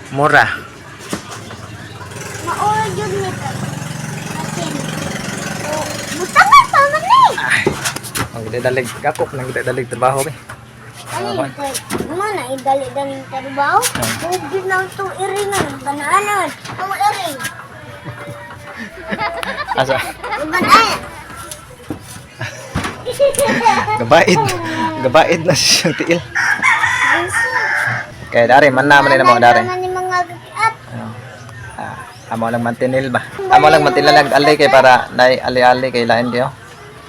Mura. Maura jud nito. Asin. Oh, butang na tama ni. Ay. Ang gidalig gakop nang gidalig trabaho be. Ano kay? Mana idali dan trabaho? Ugid na to iringan bananan. Ang iring. Asa? Bananan. Gabaid. Gabaid na siyang tiil. Kaya dari man naman ni mo dari. Ni mga gakiat. Amo lang mantinil ba? Amo lang mantinil nag-alay kay para nay ali-ali kay lain kayo.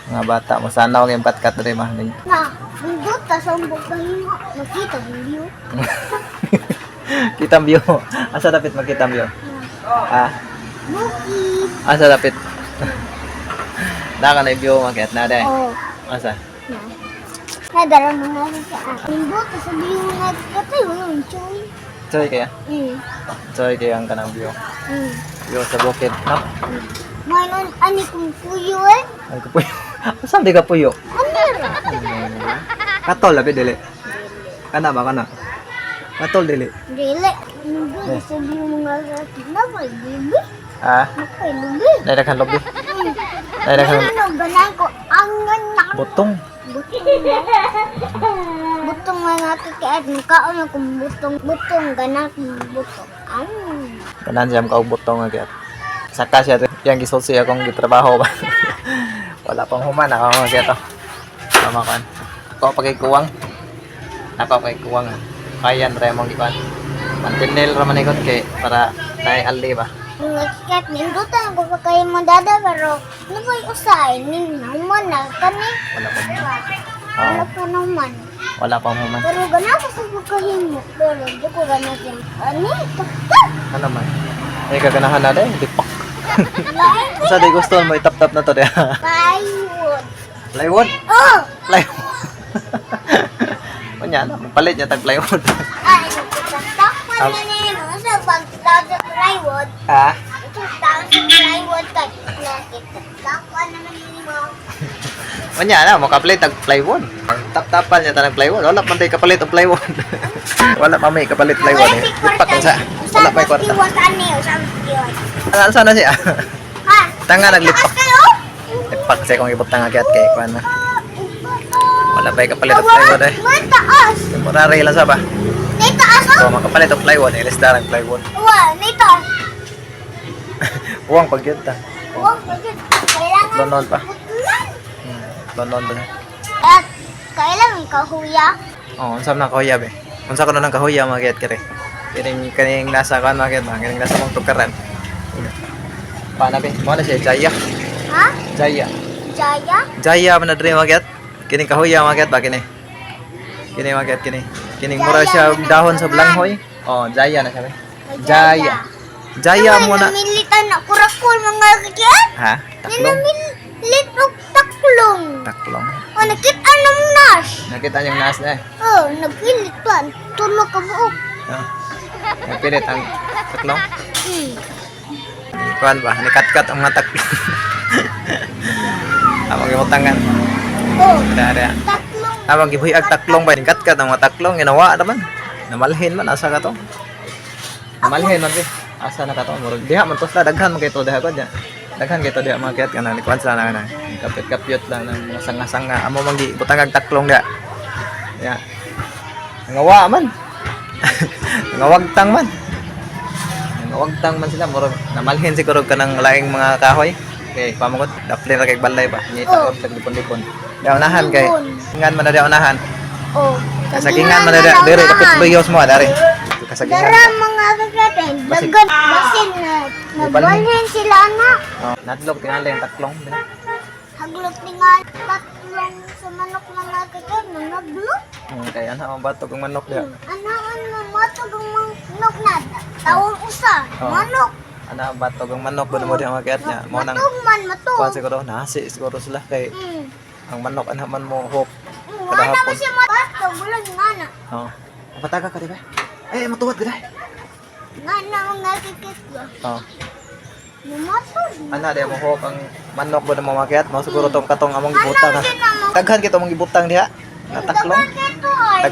Mga bata mo sana wag yung kat-kat diri mah. Na, bundot ta sa umbok kanino. Makita video. Kita view. Asa dapat makita view? Bukid. Asa dapat? Naka na view makiat na dai. Oh. Asa? Nadala mga gakiat. Bundot ta sa video nga katay yung choy. Choy kaya? Hmm. Choy kaya ang kanang view. Hmm. View sa bukid. No? Mayroon ani kung puyo eh. Ay kapuyo. Asa di kapuyo? Ano? Katol labi dili. Kana ba kana? Katol dili. Dili. Nandun sa video mga gakiat. Napay lubi. Napay lubi. Dai kan lobby. Dai kan Ano ganay ko ang ganak. botong. Butong mga kakaat, nakaon akong butong, ganak butong. Kanan siyam ka botong nga kaya. Saka siya yang gisulsi akong gitrabaho ba. Wala pang human ako nga kaya to. Tama kan. Ako pagikuwang. Ako pagikuwang. Kayan ra mong gipan. Mantinel ra man ikot kay para tay aldi ba. Mga kakaat, nindutan ako pa kayo mo dada, pero ano ba yung usay? Naman na kami. Wala pa human. Wala pa naman. Wala pang human. Pero ganak sa pagkahimo. Pero di ko ganak yung, taktak! Ano man? Ay kaganahan na dai, dipak. Lain ko Sa di gusto mo itap-tap na to dia. plywood. Plywood. Oh! Plywood. Kunya na, palit niya tag plywood. Ay, taktak pa na niya. Sa pagtawag plywood. Ha? Ito tawag sa plywood ka. Taktak pa naman mo. Kunya na, makapalit tag plywood. Tap-tapan niya tanang plywood. Wala pa tayo kapalit og plywood. Wala pa may kapalit plywood eh. Dipak sa. Wala pa kwarta. Iwas ani, usang iwas. Ano sana siya? Ha? Tanga naglipak. Taas kayo? Lipak siya kung ibutang agyat kay kuan na. Wala pa kapalit og plywood eh. May taas. Temporary lang sa ba? May taas oh. So makapalit og plywood, ilis darang plywood. Wah, may taas. Uwang pagyud ta. Wag, medyo kailangan Lonon pa. putulan. Lonon ba? At kailangan kahuya. Oh, unsa man kahoya be? Unsa ko nang kahoya magyat kire? Kining nasa kan magyat ba? Kining nasa mong tukaran. Paano be? Mo na siya Jaya. Ha? Jaya. Jaya? Jaya man na dre magyat. Kining kahoya magyat ba kini? Kini magyat kini. Kining mura siya dahon sa blanghoy. Oh, Jaya na siya be. Jaya. Jaya mo na. Namilitan na kurakul mga kagyan. Ha? Taklong. Ninamilit og taklong. Taklong. O, nakita ng nas. Nakita yung nas na eh. Oh, napilit pa. Tulog ka buok. Oh. Napilit ang taklong. Hmm. Kuan ba? Nikat-kat ang mga taklong. Amang imutangan. Oh, Dada. taklong. Amang gibuyag taklong ba? Nikat-kat ang mga taklong. Ginawa naman. Namalhin man. Asa ka to? Namalhin man. Asa na ka to? Murag. Diha man to sila. Daghan man kayo to. Diha ko dyan. Daghan kayo to. Diha mga kiyat ka na. Nikuan sila na ka na. Kapit-kapit lang ng mga sanga-sanga. Amo mang butangag taklong diha. Ya. Ngawa man. Ngawagtang man. Ngawagtang man sila. Murag. Namalhin siguro ka ng laing mga kahoy. Okay, pamagot. Dapli ra kay balay ba? Ngita ko sa lipon-lipon. Diha unahan kay. Singan man na diha unahan. Oh, Kasagingan man na diha. Dire kapit luyos mo dari. Kasagingan. Dara mga kagatin. Basin. Dagan. Basin na. Nagbalhin sila na. Oh, nadlog tingali ang taklong. Haglot ni nga tatlong sa manok mga kagatin. Naglot. Kaya na ang batog ang manok diha. Anaan mo matog ang manok na. Tawon usa. Oh. Manok. Ana ang batog ang manok kuno mo diha mga kayat niya. Mo nang Matog man, matog. kuan siguro nasi siguro sila kay ang manok anaman mo hop. Nga naman siya matog. Bulag nga na. Oh. Pataga ka di ba? Ay matuwad gid ay. Nga na mga kikit ko. Oh. Matog. Ana diha mo hop ang manok kuno mo mga kayat. Mo siguro tong katong among gibutang. Ano din naman? Daghan kita mong gibutang diha. Na taklong. Ito ay.